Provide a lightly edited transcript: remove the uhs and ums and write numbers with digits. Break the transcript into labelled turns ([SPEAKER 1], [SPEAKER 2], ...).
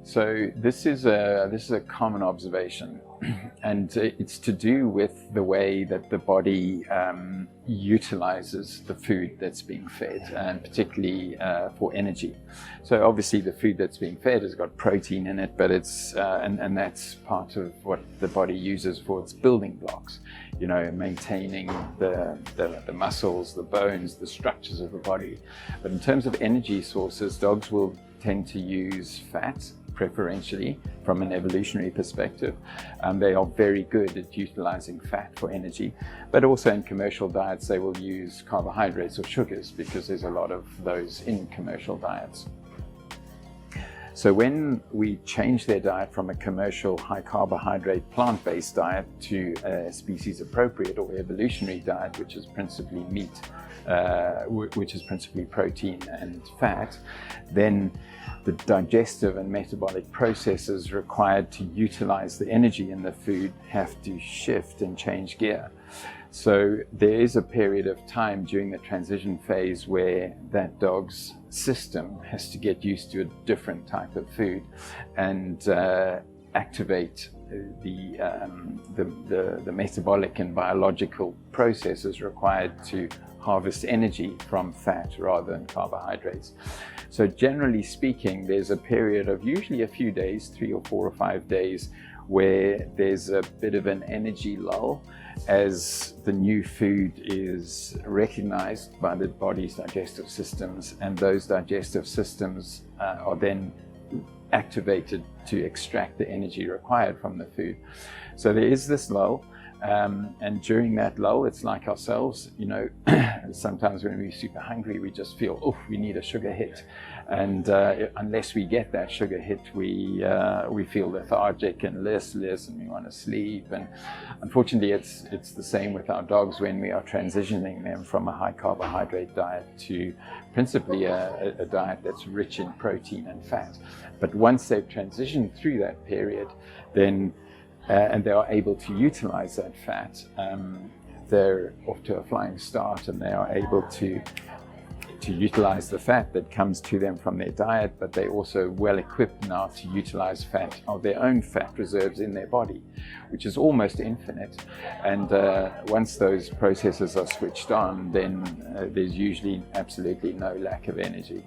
[SPEAKER 1] So this is a common observation, and it's to do with the way that the body utilizes the food that's being fed, and particularly for energy. So obviously the food that's being fed has got protein in it, but it's and that's part of what the body uses for its building blocks, you know, maintaining the muscles, the bones, the structures of the body. But in terms of energy sources, dogs will tend to use fat preferentially from an evolutionary perspective. They are very good at utilizing fat for energy, but also in commercial diets they will use carbohydrates or sugars because there's a lot of those in commercial diets. So when we change their diet from a commercial high carbohydrate plant-based diet to a species appropriate or evolutionary diet, which is principally meat, which is principally protein and fat, then the digestive and metabolic processes required to utilize the energy in the food have to shift and change gear. So there is a period of time during the transition phase where that dog's system has to get used to a different type of food and activate the metabolic and biological processes required to harvest energy from fat rather than carbohydrates. So generally speaking, there's a period of usually a few days, 3 or 4 or 5 days, where there's a bit of an energy lull as the new food is recognized by the body's digestive systems, and those digestive systems are then activated to extract the energy required from the food. So there is this lull. And during that lull, it's like ourselves, you know, sometimes when we're super hungry, we just feel, oh, we need a sugar hit. And unless we get that sugar hit, we feel lethargic and listless, and we want to sleep. And unfortunately, it's the same with our dogs when we are transitioning them from a high carbohydrate diet to principally a diet that's rich in protein and fat. But once they've transitioned through that period, then and they are able to utilize that fat, they're off to a flying start, and they are able to utilize the fat that comes to them from their diet, but they're also well equipped now to utilize fat of their own fat reserves in their body, which is almost infinite. And once those processes are switched on, then there's usually absolutely no lack of energy.